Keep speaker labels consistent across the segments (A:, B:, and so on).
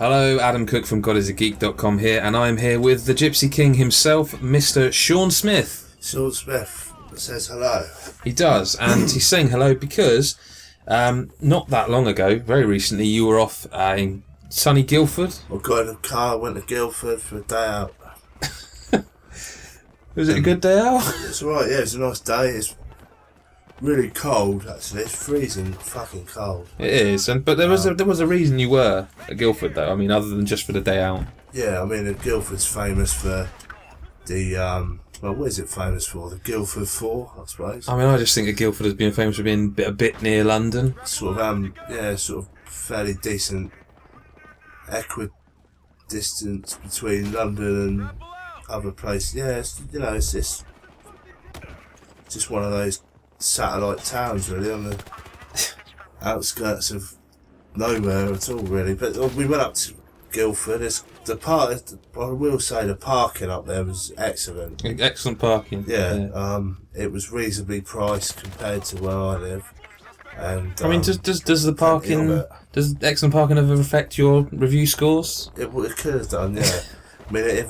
A: Hello, Adam Cook from GodIsAGeek.com here, and I'm here with the Gypsy King himself, Mr. Sean Smith.
B: Sean Smith says hello.
A: He does, and he's saying hello because not that long ago, very recently, you were off in sunny Guildford.
B: I got in a car, went to Guildford for a day out.
A: Was it a good day out?
B: It's alright, yeah, it's a nice day. It's really cold, actually. It's freezing fucking cold.
A: It is, but there was a reason you were at Guildford, though. I mean, other than just for the day out.
B: Yeah, I mean, Guildford's famous for the, well, what is it famous for? The Guildford 4, I suppose.
A: I mean, I just think that Guildford has been famous for being a bit near London.
B: Sort of fairly decent equidistance between London and other places. Yeah, it's just one of those satellite towns, really, on the outskirts of nowhere at all, really. But we went up to Guildford. I will say the parking up there was excellent.
A: Excellent parking.
B: Yeah. It was reasonably priced compared to where I live. And
A: I mean, does the parking, does excellent parking ever affect your review scores?
B: It could have done, yeah. I mean,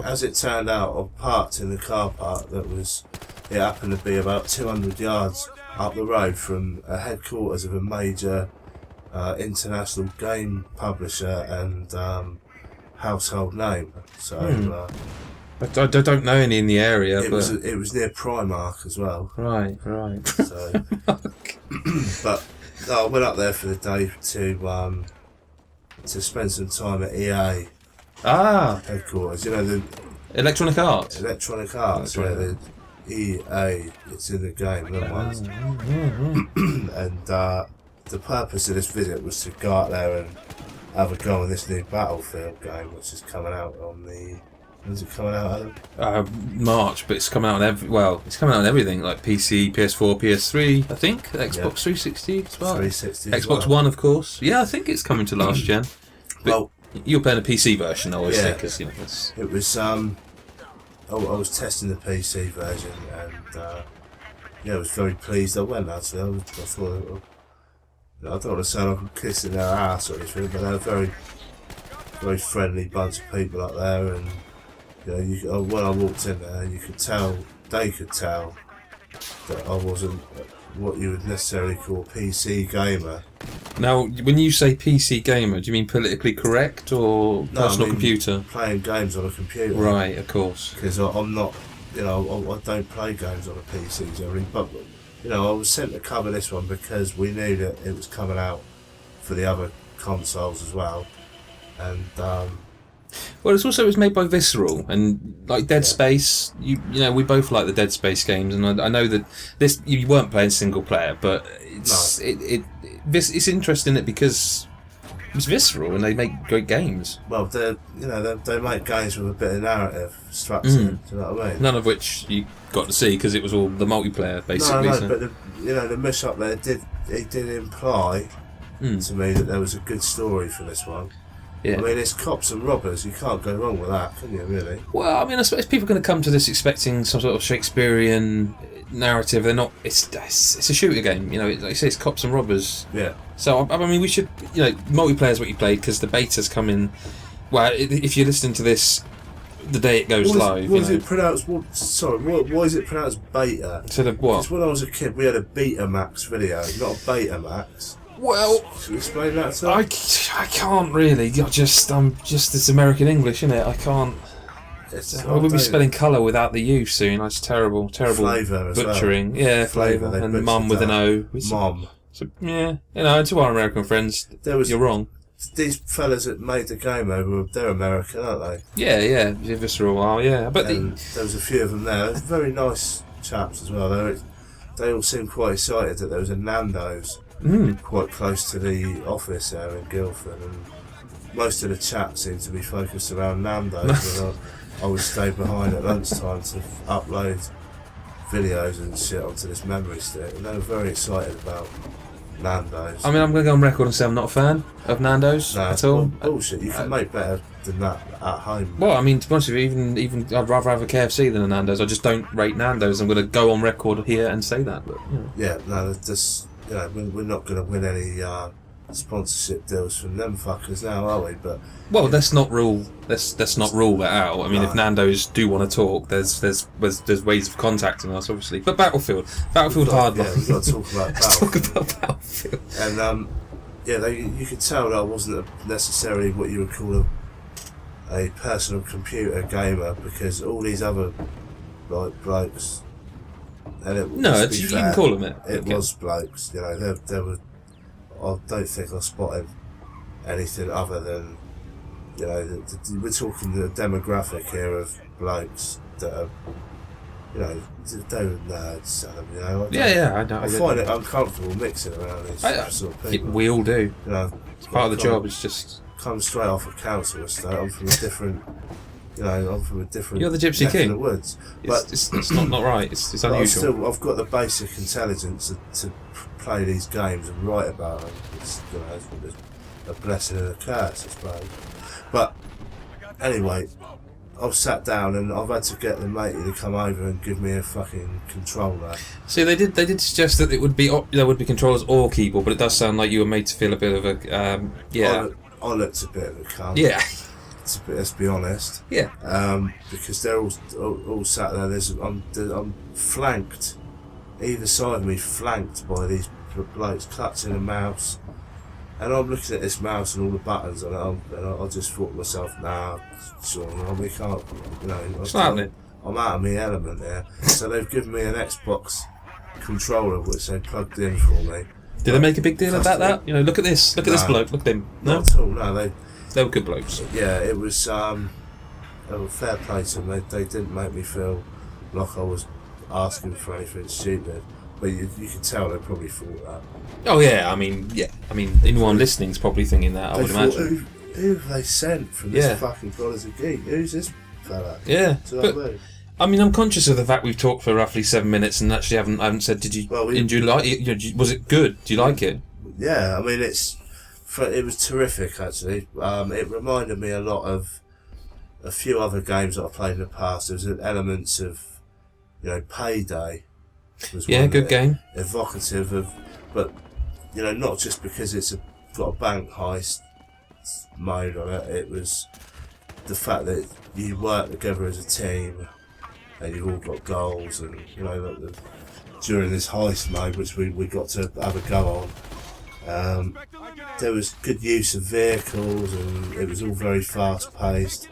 B: as it turned out, I parked in the car park it happened to be about 200 yards up the road from a headquarters of a major international game publisher and household name. So
A: I don't know any in the area.
B: It was near Primark as well.
A: Right.
B: So, but no, I went up there for the day to spend some time at EA. Headquarters, the
A: Electronic Arts.
B: Electronic Arts, yeah, the EA. It's in the game, that ones. And the purpose of this visit was to go out there and have a go on this new Battlefield game, which is coming out on the. When's it coming out, Adam?
A: March, but it's coming out on it's coming out on everything, like PC, PS4, PS3, I think, Xbox 360 as well.
B: 360
A: Xbox One, of course. Yeah, I think it's coming to last gen. But
B: well,
A: you're playing a PC version, obviously, because
B: it was. I was testing the PC version, and I was very pleased. I went actually. I thought, I don't want to sound like I'm kissing their ass or anything, but they're a very, very friendly bunch of people up there, and when I walked in there, they could tell that I wasn't what you would necessarily call a PC gamer.
A: Now, when you say PC gamer, do you mean politically correct or personal computer?
B: Playing games on a computer.
A: Right, of course.
B: Because I'm not, I don't play games on a PC generally, but I was sent to cover this one because we knew that it was coming out for the other consoles as well, and
A: well, it was made by Visceral, and like Dead Space. We both like the Dead Space games, and I know that you weren't playing single player, but it's interesting because it's Visceral and they make great games.
B: Well, they make games with a bit of narrative structure. Do you know what I mean?
A: None of which you got to see because it was all the multiplayer basically.
B: No, but the miss up there did imply to me that there was a good story for this one. Yeah. I mean, it's cops and robbers. You can't go wrong with that, can you, really?
A: Well, I mean, I suppose people are going to come to this expecting some sort of Shakespearean narrative. They're not. It's a shooter game. Like you say, it's cops and robbers.
B: Yeah.
A: So, I mean, we should. Multiplayer is what you played because the beta's coming. Well, if you're listening to this the day it goes live.
B: Why is it pronounced beta?
A: Instead of what?
B: Because when I was a kid, we had a Betamax video, not a Betamax.
A: Well,
B: should we explain that to
A: I can't really. It's American English, isn't it? I can't. I will be spelling colour without the U soon. That's terrible
B: flavour
A: butchering. Well. Yeah, flavour and mum with an O.
B: Mom.
A: So yeah, to our American friends, you're wrong.
B: These fellas that made the game they're American, aren't they?
A: Yeah, Visceral are, yeah. But
B: there was a few of them there. Very nice chaps as well. They all seemed quite excited that there was a Nandos. Quite close to the office there in Guildford, and most of the chat seemed to be focused around Nando's. And I would stay behind at lunchtime to upload videos and shit onto this memory stick, and they were very excited about Nando's.
A: I mean, I'm going to go on record and say I'm not a fan of Nando's at all.
B: Bullshit. You can make better than that at home.
A: Well, I mean, to be honest with you, even I'd rather have a KFC than a Nando's. I just don't rate Nando's. I'm going to go on record here and say that. But
B: yeah, no, we're not going to win any sponsorship deals from them fuckers now, are we? But
A: well, let's not rule that out. I mean, if Nandos do want to talk, there's ways of contacting us, obviously. But Battlefield Hardline.
B: Yeah, we've got to talk about
A: Let's talk about Battlefield.
B: And you could tell that I wasn't necessarily what you would call a personal computer gamer, because all these other blokes, and it
A: you can call them it.
B: It was blokes, you know. There were. I don't think I spotted anything other than, you know, we're talking the demographic here of blokes that are, you know, they were nerds. You know,
A: I know.
B: I find it uncomfortable mixing around these sort of people.
A: We all do.
B: You know,
A: it's part of the job. It's just
B: come straight off of council estate. I'm from a different. You know, I'm from a different.
A: You're the Gypsy King.
B: In the woods, but
A: it's not right. It's unusual.
B: I've got the basic intelligence to play these games and write about them. It's, you know, it's a blessing and a curse, I suppose. But anyway, I've sat down and I've had to get the matey to come over and give me a fucking controller.
A: See, they did suggest that there would be controllers or keyboard, but it does sound like you were made to feel a bit of a
B: I looked a bit of a cunt.
A: Yeah.
B: Let's be honest.
A: Yeah.
B: Because they're all sat there. I'm flanked, either side of me, flanked by these blokes clutching a mouse, and I'm looking at this mouse and all the buttons on it, and I just thought to myself, nah, Sean, we can't, you know.
A: What's happening?
B: I'm out of my element there. So they've given me an Xbox controller, which they plugged in for me.
A: Did they make a big deal about that? You know, look at this. Look at this bloke. Look at him. No?
B: Not at all. No,
A: they were good blokes.
B: Yeah, it was fair play to them. They didn't make me feel like I was asking for anything stupid. But you can tell they probably thought that.
A: Oh yeah, I mean, anyone listening's probably thinking that. I would imagine.
B: Who have they sent from this fucking Brothers of Geek? Who's this fella?
A: Yeah, I mean, I'm conscious of the fact we've talked for roughly 7 minutes and actually haven't said. Did you? Did you like it? Was it good? Do you like it?
B: Yeah, I mean, it was terrific actually. It reminded me a lot of a few other games that I played in the past. There was elements of, you know, Payday.
A: Good game.
B: Evocative of, but you know, not just because it's got a bank heist mode on it. It was the fact that you work together as a team and you've all got goals, and you know, during this heist mode, which we got to have a go on, there was good use of vehicles and it was all very fast paced.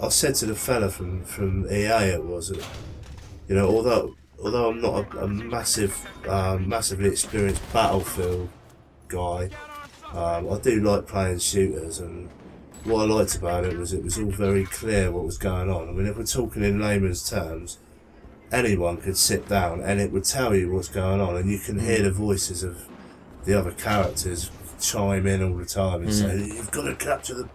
B: I said to the fella from EA, it was, you know, although I'm not a massively experienced Battlefield guy, I do like playing shooters, and what I liked about it was all very clear what was going on. I mean, if we're talking in layman's terms, anyone could sit down and it would tell you what's going on, and you can hear the voices of the other characters chime in all the time and say, you've got to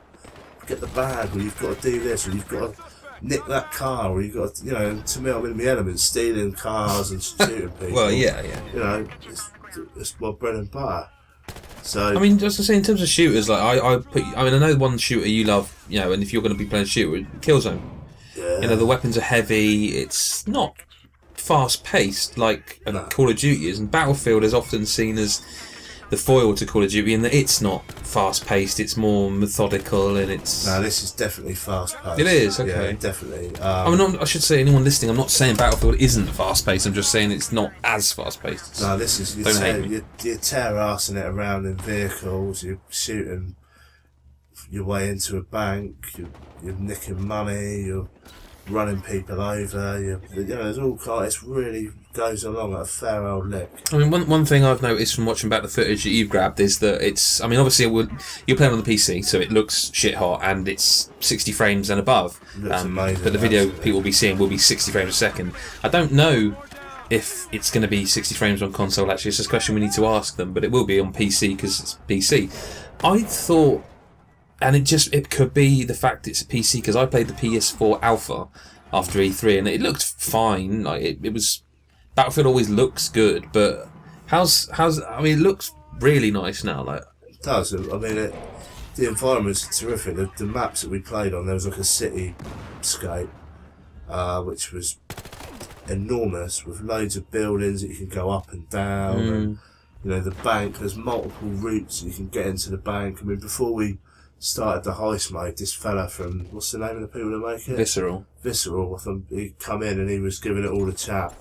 B: get the bag, or you've got to do this, or you've got to nick that car, or you've got to, you know, and to me, I'm in my element, stealing cars and shooting people.
A: Well, yeah.
B: You know, it's my bread and butter. So,
A: I mean, just to say, in terms of shooters, like I know one shooter you love, you know, and if you're going to be playing a shooter, Killzone.
B: Yeah.
A: You know, the weapons are heavy. It's not fast paced like Call of Duty is, and Battlefield is often seen as the foil to Call of Duty, in that it's not fast paced. It's more methodical, and it's.
B: No, this is definitely fast paced.
A: It is, okay.
B: Yeah, definitely.
A: I mean, I should say, anyone listening, I'm not saying Battlefield isn't fast paced. I'm just saying it's not as fast paced.
B: No, this is you're tear-assing it around in vehicles. You're shooting your way into a bank. You're nicking money. You're running people over. You know, there's all kind. It really goes along at a fair old lick.
A: I mean, one thing I've noticed from watching back the footage that you've grabbed is that it's. I mean, obviously, you're playing on the PC, so it looks shit hot, and it's 60 frames and above.
B: Looks amazing,
A: but the video people will be seeing will be 60 frames a second. I don't know if it's going to be 60 frames on console. Actually, it's just a question we need to ask them, but it will be on PC because it's PC. I thought. And it could be the fact it's a PC, because I played the PS4 Alpha after E3 and it looked fine. Like it was, Battlefield always looks good, but I mean, it looks really nice now. Like
B: it does. I mean, the environments are terrific. The maps that we played on, there was like a cityscape, which was enormous with loads of buildings that you can go up and down. And the bank. There's multiple routes you can get into the bank. I mean, before we started the heist mode, this fella from, what's the name of the people that make it?
A: Visceral.
B: I thought he'd come in and he was giving it all a chat.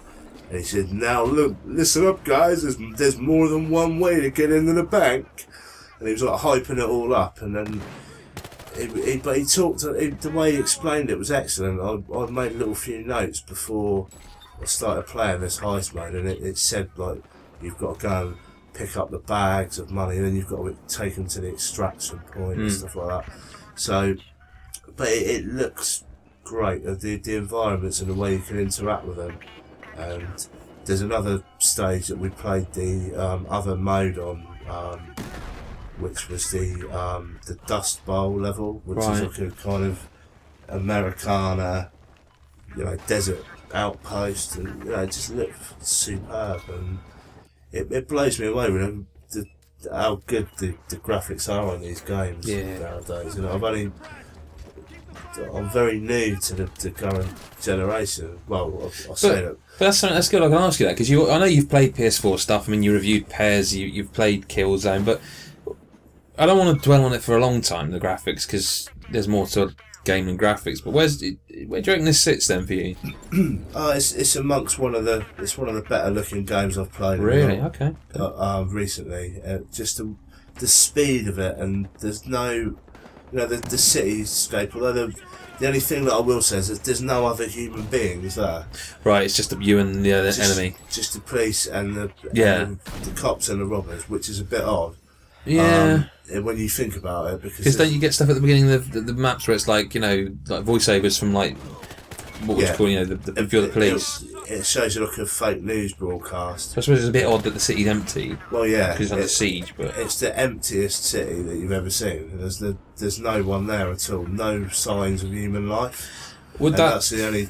B: And he said, "Now look, listen up, guys. There's more than one way to get into the bank." And he was like hyping it all up, and then but he talked. The way he explained it was excellent. I made a little few notes before I started playing this heist mode, and it said like you've got to go and pick up the bags of money, and then you've got to take them to the extraction point and stuff like that. So, but it looks great. The environments and the way you can interact with them. And there's another stage that we played the other mode on, which was the Dust Bowl level, which is like a kind of Americana, desert outpost, and it just looked superb, and it blows me away how good the graphics are on these games nowadays. I'm very new to the current generation. Well, I'll say that.
A: But that's something that's good. I can ask you that because I know you've played PS4 stuff. I mean, you reviewed Pairs, you've played Killzone, but I don't want to dwell on it for a long time. The graphics, because there's more to game than graphics. But where do you reckon this sits then for you?
B: It's amongst one of the better looking games I've played.
A: Really? Okay.
B: Recently, just the speed of it, and there's no. The cityscape, although the only thing that I will say is that there's no other human beings there.
A: Right, it's just you and the enemy.
B: Just the police and the cops and the robbers, which is a bit odd.
A: Yeah.
B: When you think about it,
A: because don't you get stuff at the beginning of the maps where it's like voiceovers from like what would you call if you're the police.
B: It shows you like a fake news broadcast.
A: So I suppose it's a bit odd that the city's empty.
B: Well, yeah,
A: because it's under siege, but
B: it's the emptiest city that you've ever seen. There's no one there at all. No signs of human life. That's the only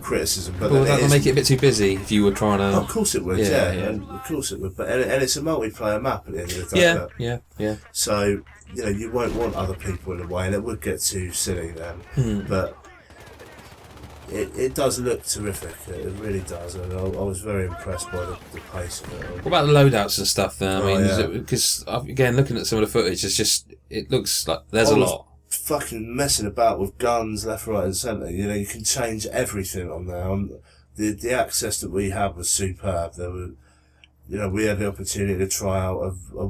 B: criticism. But
A: would that make it a bit too busy if you were trying to?
B: Of course it would. Yeah. And of course it would. But and it's a multiplayer map at the end of the day.
A: Yeah.
B: So you won't want other people in the way, and it would get too silly then. But. It does look terrific, it really does, and I was very impressed by the pace of it.
A: What about the loadouts and stuff then? I mean, because again, looking at some of the footage, it looks like there's a lot.
B: Fucking messing about with guns left, right and centre, you can change everything on there. The access that we had was superb. There were, we had the opportunity to try out a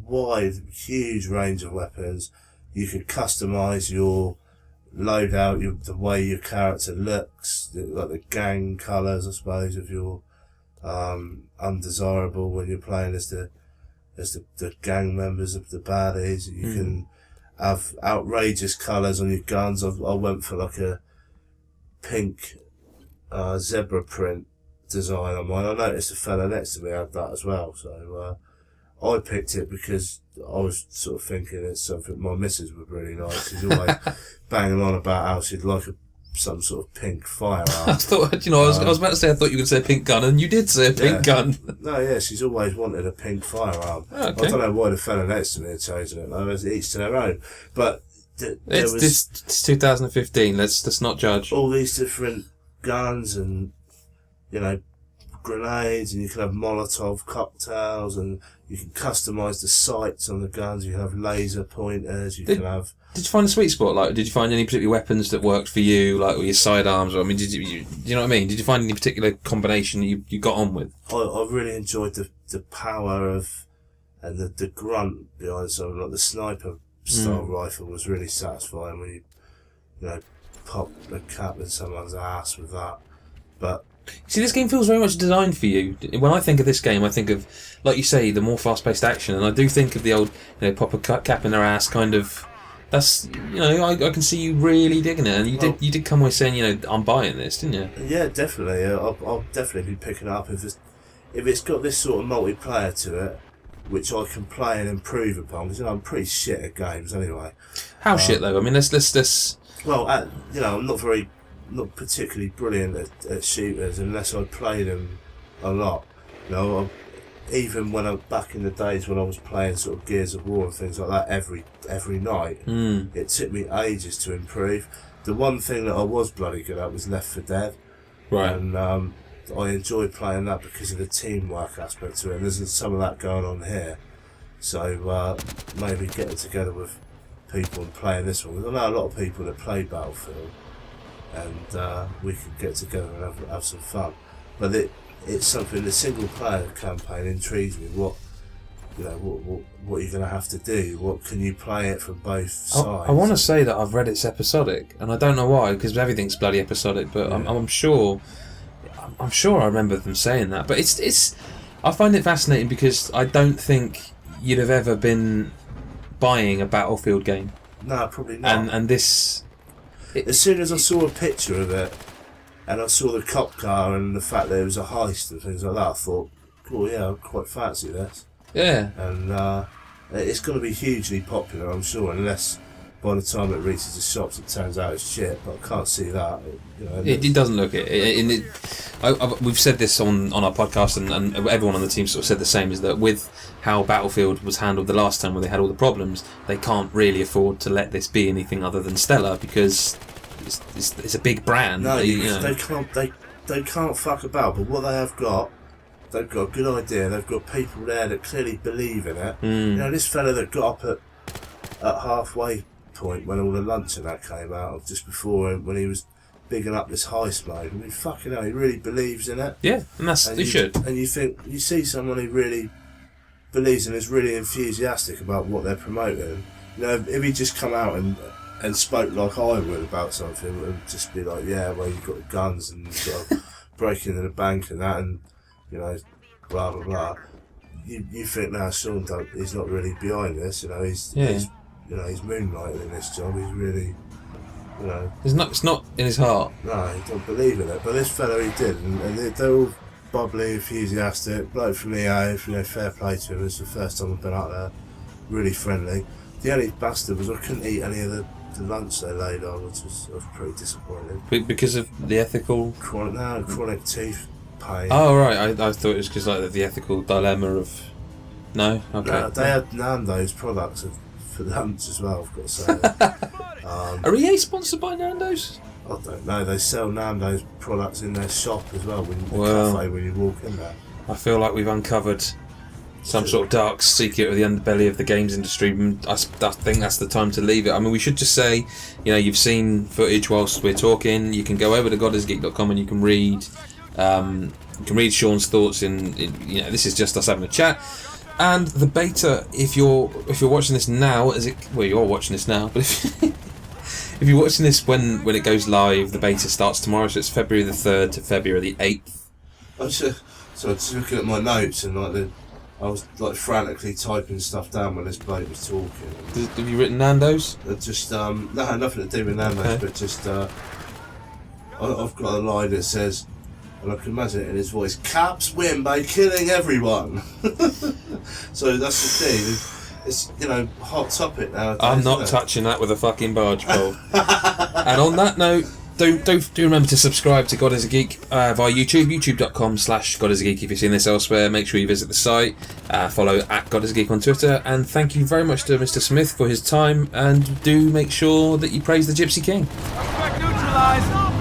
B: wide, huge range of weapons. You could customise your loadout, the way your character looks, like the gang colours, I suppose, if you're undesirable when you're playing as the gang members of the baddies. You can have outrageous colours on your guns. I went for like a pink zebra print design on mine. I noticed the fella next to me had that as well, so I picked it because I was sort of thinking it's something my missus would really like. She's always banging on about how she'd like some sort of pink firearm.
A: I thought, I was about to say, I thought you were going to say pink gun, and you did say a pink gun.
B: No, yeah, she's always wanted a pink firearm.
A: Oh, okay.
B: I don't know why the fella next to me had chosen it. Though, each to their own. But
A: it's 2015. Let's not judge.
B: All these different guns and grenades, and you can have Molotov cocktails, and you can customise the sights on the guns. You can have laser pointers. Did
A: you find a sweet spot? Like, did you find any particular weapons that worked for you, like with your sidearms? Or, I mean, do you know what I mean? Did you find any particular combination that you got on with?
B: I really enjoyed the power of and the grunt behind something like the sniper style rifle was really satisfying when you pop the cap in someone's ass with that. But
A: see, this game feels very much designed for you. When I think of this game, I think of, like you say, the more fast-paced action, and I do think of the old, pop a cap in their ass kind of. That's, I can see you really digging it, and you did come away saying, I'm buying this, didn't you?
B: Yeah, definitely. I'll definitely be picking it up if it's got this sort of multiplayer to it, which I can play and improve upon. Because I'm pretty shit at games anyway.
A: How shit though? I mean, let's.
B: Well, I'm not particularly brilliant at shooters unless I play them a lot. Even when back in the days when I was playing sort of Gears of War and things like that every night, it took me ages to improve. The one thing that I was bloody good at was Left 4 Dead,
A: right?
B: And I enjoy playing that because of the teamwork aspect to it, and there's some of that going on here. So maybe getting together with people and playing this one. I know a lot of people that play Battlefield, and we could get together and have some fun. But it's something, the single player campaign intrigues me. What are you going to have to do? What can you play it from both sides?
A: I want to say that I've read it's episodic, and I don't know why, because everything's bloody episodic. But I'm sure I remember them saying that. But it's I find it fascinating because I don't think you'd have ever been buying a Battlefield game.
B: No, probably not.
A: And this,
B: as soon as I saw a picture of it, and I saw the cop car and the fact that it was a heist and things like that, I thought, cool, yeah, I quite fancy this.
A: Yeah.
B: And it's going to be hugely popular, I'm sure, unless by the time it reaches the shops it turns out it's shit. But I can't see that.
A: It doesn't look it. We've said this on our podcast, and everyone on the team sort of said the same, is that with how Battlefield was handled the last time when they had all the problems, they can't really afford to let this be anything other than stellar, because it's a big brand.
B: No, they can't fuck about. But what they have got, they've got a good idea. They've got people there that clearly believe in it. This fella that got up at halfway point when all the lunch and that came out, just before, when he was bigging up this heist mode. I mean, fucking hell, he really believes in it.
A: Yeah, and they should.
B: And you think, you see someone who really believes and is really enthusiastic about what they're promoting. If he just come out and spoke like I would about something, it would just be like, yeah, well, you've got the guns and you've got to break into the bank and that, and blah blah blah. You think now, Sean, he's not really behind this. He's moonlighting in this job. He's really,
A: It's not in his heart.
B: No, he don't believe in it. But this fellow, he did, and they're all bubbly, enthusiastic. Bloke from EA, fair play to him. It's the first time I've been out there. Really friendly. The only bastard was I couldn't eat any of the lunch they laid on, which was pretty disappointing.
A: Because of the ethical...
B: Chronic teeth pain.
A: Oh, right. I thought it was because the ethical dilemma of... No? Okay.
B: No, they had Nandos products for lunch as well, I've got to say.
A: Are EA sponsored by Nandos?
B: I don't know. They sell Nandos products in their shop as well, cafe when you walk in there.
A: I feel like we've uncovered some sort of dark secret of the underbelly of the games industry. I think that's the time to leave it. I mean, we should just say, you've seen footage whilst we're talking. You can go over to godisgeek.com and you can read Sean's thoughts. This is just us having a chat. And the beta, if you're watching this now, you're watching this now, but if you're watching this when it goes live, the beta starts tomorrow, so it's February the 3rd to February the 8th.
B: So I was looking at my notes and I was frantically typing stuff down when this bloke was talking.
A: Have you written Nandos?
B: Just no, nothing to do with Nandos, okay. But just I've got a line that says, and I can imagine it in his voice, "Caps win by killing everyone." So that's the thing. It's hot topic now.
A: I'm not touching that with a fucking barge pole. And on that note, do remember to subscribe to God is a Geek via YouTube, youtube.com/GodIsAGeek. If you've seen this elsewhere, make sure you visit the site. Follow @GodIsAGeek on Twitter. And thank you very much to Mr. Smith for his time. And do make sure that you praise the Gypsy King.
C: Suspect neutralized.